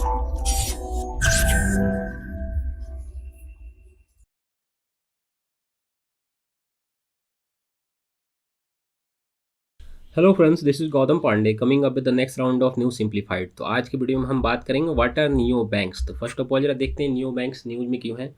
Hello friends, this is Gautam Pandey coming up with the next round of new simplified. तो आज की वीडियो में हम बात करेंगे व्हाट आर नियो बैंक्स। तो फर्स्ट ऑफ ऑल जरा देखते हैं नियो बैंक्स न्यूज़ में क्यों है।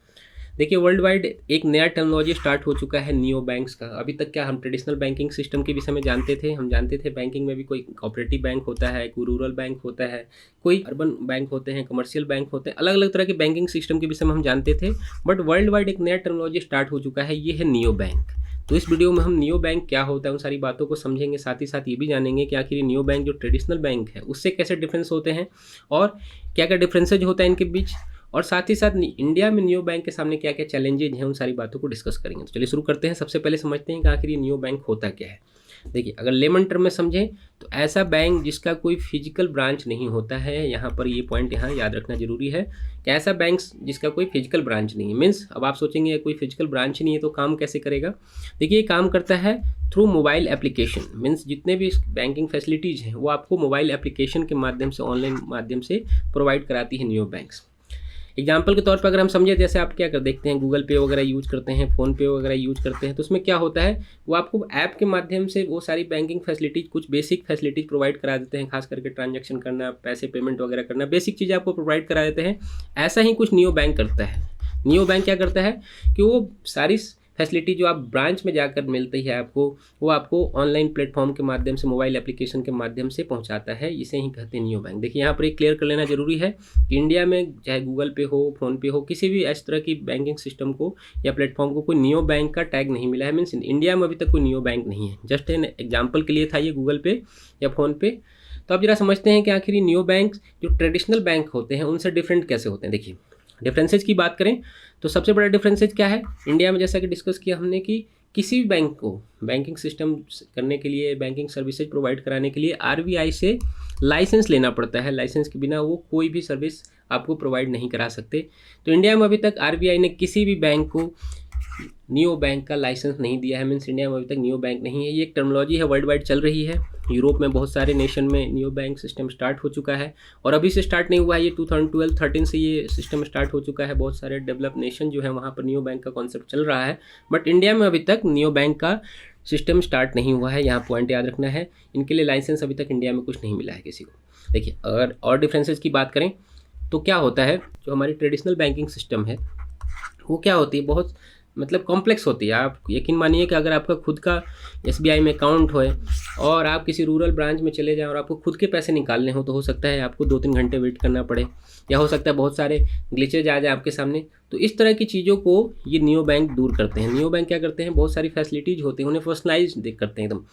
देखिए, वर्ल्ड वाइड एक नया टेक्नोलॉजी स्टार्ट हो चुका है नियो बैंक्स का। अभी तक क्या हम ट्रेडिशनल बैंकिंग सिस्टम के विषय में जानते थे। हम जानते थे बैंकिंग में भी कोई कोऑपरेटिव बैंक होता है, कोई रूरल बैंक होता है, कोई अर्बन बैंक होते हैं, कमर्शियल बैंक होते हैं, अलग अलग तरह के बैंकिंग सिस्टम के विषय में हम जानते थे। बट वर्ल्ड वाइड एक नया टेक्नोलॉजी स्टार्ट हो चुका है, ये है नियो बैंक। तो इस वीडियो में हम नियो बैंक क्या होता है उन सारी बातों को समझेंगे। साथ ही साथ ये भी जानेंगे कि आखिर नियो बैंक जो ट्रेडिशनल बैंक है उससे कैसे डिफरेंस होते हैं और क्या क्या डिफरेंसेज होता है इनके बीच, और साथ ही साथ इंडिया में नियो बैंक के सामने क्या क्या चैलेंजेज हैं उन सारी बातों को डिस्कस करेंगे। तो चलिए शुरू करते हैं। सबसे पहले समझते हैं कि आखिर ये नियो बैंक होता क्या है। देखिए, अगर लेमन टर्म में समझें तो ऐसा बैंक जिसका कोई फिजिकल ब्रांच नहीं होता है। यहाँ पर ये पॉइंट यहाँ याद रखना जरूरी है कि ऐसा बैंक जिसका कोई फिजिकल ब्रांच नहीं है। मीन्स अब आप सोचेंगे कोई फिजिकल ब्रांच नहीं है तो काम कैसे करेगा। देखिए, ये काम करता है थ्रू मोबाइल एप्लीकेशन। मीन्स जितने भी बैंकिंग फैसिलिटीज़ हैं वो आपको मोबाइल एप्लीकेशन के माध्यम से, ऑनलाइन माध्यम से प्रोवाइड कराती है नियो बैंक्स। एग्जाम्पल के तौर पर अगर हम समझे, जैसे आप क्या कर देखते हैं, गूगल पे वगैरह यूज करते हैं, फ़ोन पे वगैरह यूज करते हैं, तो उसमें क्या होता है वो आपको ऐप के माध्यम से वो सारी बैंकिंग फैसिलिटीज़, कुछ बेसिक फैसिलिटीज़ प्रोवाइड करा देते हैं। खास करके ट्रांजैक्शन करना, पैसे पेमेंट वगैरह करना, बेसिक चीज़ें आपको प्रोवाइड करा देते हैं। ऐसा ही कुछ नियो बैंक करता है। नियो बैंक क्या करता है कि वो सारी फैसिलिटी जो आप ब्रांच में जाकर मिलती है आपको, वो आपको ऑनलाइन प्लेटफॉर्म के माध्यम से, मोबाइल एप्लीकेशन के माध्यम से पहुंचाता है। इसे ही कहते हैं नियो बैंक। देखिए, यहाँ पर एक क्लियर कर लेना जरूरी है कि इंडिया में चाहे गूगल पे हो, फ़ोन पे हो, किसी भी इस तरह की बैंकिंग सिस्टम को या प्लेटफॉर्म को कोई नियो बैंक का टैग नहीं मिला है। मीन्स इंडिया में अभी तक कोई नियो बैंक नहीं है। जस्ट एन एग्जाम्पल के लिए था ये गूगल पे या फ़ोन पे। तो अब जरा समझते हैं कि आखिर नियो बैंक जो ट्रेडिशनल बैंक होते हैं उनसे डिफरेंट कैसे होते हैं। देखिए, डिफरेंसेज की बात करें तो सबसे बड़ा डिफरेंसेज क्या है इंडिया में, जैसा कि डिस्कस किया हमने कि किसी भी बैंक को बैंकिंग सिस्टम करने के लिए, बैंकिंग सर्विसेज प्रोवाइड कराने के लिए आरबीआई से लाइसेंस लेना पड़ता है। लाइसेंस के बिना वो कोई भी सर्विस आपको प्रोवाइड नहीं करा सकते। तो इंडिया में अभी तक आरबीआई ने किसी भी बैंक को नियो बैंक का लाइसेंस नहीं दिया है। मीन्स इंडिया में अभी तक नियो बैंक नहीं है। ये एक टर्मिनोलॉजी है, वर्ल्ड वाइड चल रही है। यूरोप में बहुत सारे नेशन में नियो बैंक सिस्टम स्टार्ट हो चुका है, और अभी से स्टार्ट नहीं हुआ है, ये 2012-13 से ये सिस्टम स्टार्ट हो चुका है। बहुत सारे डेवलप नेशन जो है वहाँ पर नियो बैंक का कॉन्सेप्ट चल रहा है। बट इंडिया में अभी तक नियो बैंक का सिस्टम स्टार्ट नहीं हुआ है। यहाँ पॉइंट याद रखना है, इनके लिए लाइसेंस अभी तक इंडिया में कुछ नहीं मिला है किसी को। देखिए, अगर और डिफरेंसेस की बात करें तो क्या होता है, जो हमारी ट्रेडिशनल बैंकिंग सिस्टम है वो क्या होती है, बहुत मतलब कॉम्प्लेक्स होती है। आप यकीन मानिए कि अगर आपका खुद का एसबीआई में अकाउंट हो और आप किसी रूरल ब्रांच में चले जाएं और आपको खुद के पैसे निकालने हो, तो हो सकता है आपको 2-3 घंटे वेट करना पड़े, या हो सकता है बहुत सारे ग्लिचेज आ जाए आपके सामने। तो इस तरह की चीज़ों को ये नियो बैंक दूर करते हैं। नियो बैंक क्या करते हैं, बहुत सारी फैसिलिटीज़ होती हैं उन्हें पर्सनलाइज करते हैं एकदम।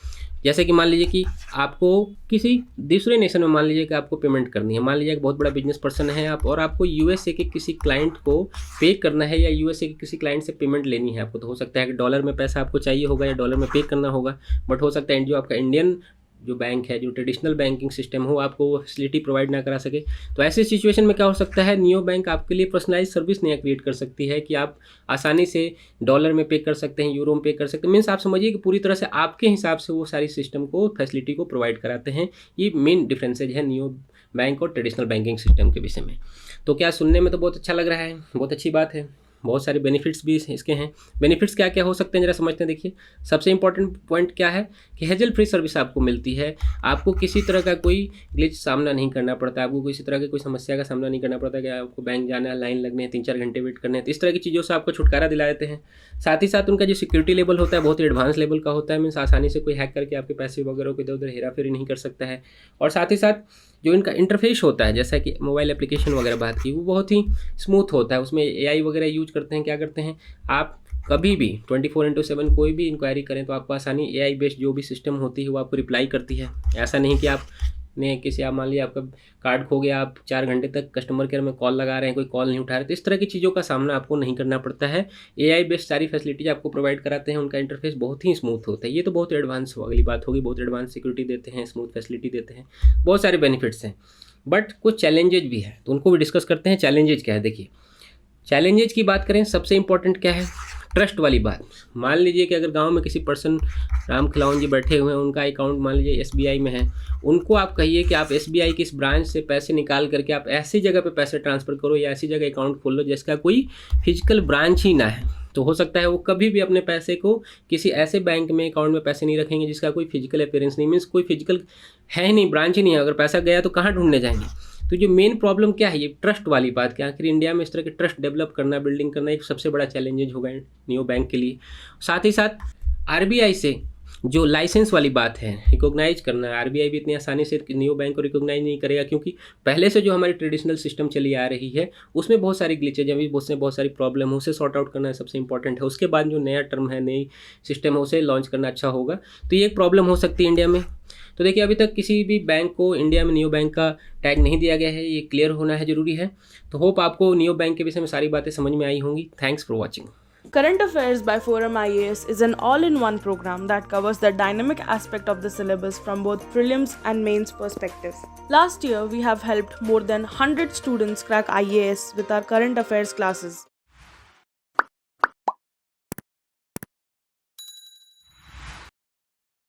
जैसे कि मान लीजिए कि आपको किसी दूसरे नेशन में, मान लीजिए कि आपको पेमेंट करनी है। मान लीजिए कि बहुत बड़ा बिजनेस पर्सन है आप, और आपको यूएसए के किसी क्लाइंट को पे करना है, या यूएसए के किसी क्लाइंट से पेमेंट लेनी है आपको। तो हो सकता है कि डॉलर में पैसा आपको चाहिए होगा या डॉलर में पे करना होगा। बट हो सकता है जो आपका इंडियन जो बैंक है, जो ट्रेडिशनल बैंकिंग सिस्टम हो, आपको वो फैसिलिटी प्रोवाइड ना करा सके। तो ऐसे सिचुएशन में क्या हो सकता है, नियो बैंक आपके लिए पर्सनलाइज सर्विस नया क्रिएट कर सकती है कि आप आसानी से डॉलर में पे कर सकते हैं, यूरो में पे कर सकते हैं। मीन्स आप समझिए कि पूरी तरह से आपके हिसाब से वो सारी सिस्टम को, फैसिलिटी को प्रोवाइड कराते हैं। ये मेन डिफरेंसेज है नियो बैंक और ट्रेडिशनल बैंकिंग सिस्टम के विषय में। तो क्या सुनने में तो बहुत अच्छा लग रहा है, बहुत अच्छी बात है, बहुत सारे बेनिफिट्स भी इसके हैं। बेनिफिट्स क्या क्या हो सकते हैं जरा समझते हैं। देखिए, सबसे इंपॉर्टेंट पॉइंट क्या है कि हेजल फ्री सर्विस आपको मिलती है। आपको किसी तरह का कोई ग्लिच सामना नहीं करना पड़ता, आपको किसी तरह की कोई समस्या का सामना नहीं करना पड़ता कि आपको बैंक जाना है, लाइन लगने हैं, 3-4 घंटे वेट करने हैं। तो इस तरह की चीज़ों से आपको छुटकारा दिला देते हैं। साथ ही साथ उनका जो सिक्योरिटी लेवल होता है बहुत ही एडवांस लेवल का होता है। मीन्स आसानी से कोई हैक करके आपके पैसे वगैरह को इधर उधर हेरा फेरी नहीं कर सकता है। और साथ ही साथ जो इनका इंटरफेस होता है, जैसा कि मोबाइल एप्लीकेशन वगैरह बात की, वो बहुत ही स्मूथ होता है। उसमें एआई वगैरह यूज करते हैं। क्या करते हैं, आप कभी भी 24/7 कोई भी इंक्वायरी करें तो आपको आसानी, एआई बेस्ड जो भी सिस्टम होती है वो आपको रिप्लाई करती है। ऐसा नहीं कि आपने किसी, आप मान लीजिए आपका कार्ड खो गया, आप 4 घंटे तक कस्टमर केयर में कॉल लगा रहे हैं, कोई कॉल नहीं उठा रहे, तो इस तरह की चीज़ों का सामना आपको नहीं करना पड़ता है। एआई बेस्ड सारी फैसिलिटीज आपको प्रोवाइड कराते हैं। उनका इंटरफेस बहुत ही स्मूथ होता है। ये तो बहुत एडवांस अगली बात होगी, बहुत एडवांस सिक्योरिटी देते हैं, स्मूथ फैसिलिटी देते हैं, बहुत सारे बेनिफिट्स हैं। बट कुछ चैलेंजेज भी है, तो उनको भी डिस्कस करते हैं। चैलेंजेज क्या है, देखिए, चैलेंजेज की बात करें, सबसे इंपॉर्टेंट क्या है, ट्रस्ट वाली बात, मान लीजिए कि अगर गांव में किसी पर्सन राम खिलावन जी बैठे हुए हैं, उनका अकाउंट मान लीजिए एसबीआई में है, उनको आप कहिए कि आप एसबीआई की इस ब्रांच से पैसे निकाल करके आप ऐसी जगह पे पैसे ट्रांसफ़र करो या ऐसी जगह अकाउंट खोल लो जिसका कोई फिजिकल ब्रांच ही ना है, तो हो सकता है वो कभी भी अपने पैसे को किसी ऐसे बैंक में अकाउंट में पैसे नहीं रखेंगे जिसका कोई फिजिकल अपीयरेंस नहीं, मीन्स कोई फिजिकल है ही नहीं, ब्रांच ही नहीं है। अगर पैसा गया तो कहाँ ढूंढने जाएंगे। तो जो मेन प्रॉब्लम क्या है, ये ट्रस्ट वाली बात, कि आखिर इंडिया में इस तरह के ट्रस्ट डेवलप करना, बिल्डिंग करना एक सबसे बड़ा चैलेंजेज होगा नियो बैंक के लिए। साथ ही साथ आरबीआई से जो लाइसेंस वाली बात है, रिकॉग्नाइज करना है, आरबीआई भी इतनी आसानी से नियो बैंक को रिकॉग्नाइज नहीं करेगा, क्योंकि पहले से जो हमारी ट्रेडिशनल सिस्टम चली आ रही है उसमें बहुत सारी ग्लिचेज हैं, बहुत सारी प्रॉब्लम है, उसे सॉर्ट आउट करना सबसे इंपॉर्टेंट है। उसके बाद जो नया टर्म है, नई सिस्टम है, उसे लॉन्च करना अच्छा होगा। तो ये एक प्रॉब्लम हो सकती है इंडिया में। तो देखिए, अभी तक किसी भी बैंक को इंडिया में नियो बैंक का टैग नहीं दिया गया है, ये क्लियर होना है, ज़रूरी है। तो होप आपको नियो बैंक के विषय में सारी बातें समझ में आई होंगी। Thanks for watching. Current Affairs by Forum IAS is an all-in-one program that covers the dynamic aspect of the syllabus from both prelims and mains perspective. Last year, we have helped more than 100 students crack IAS with our current affairs classes.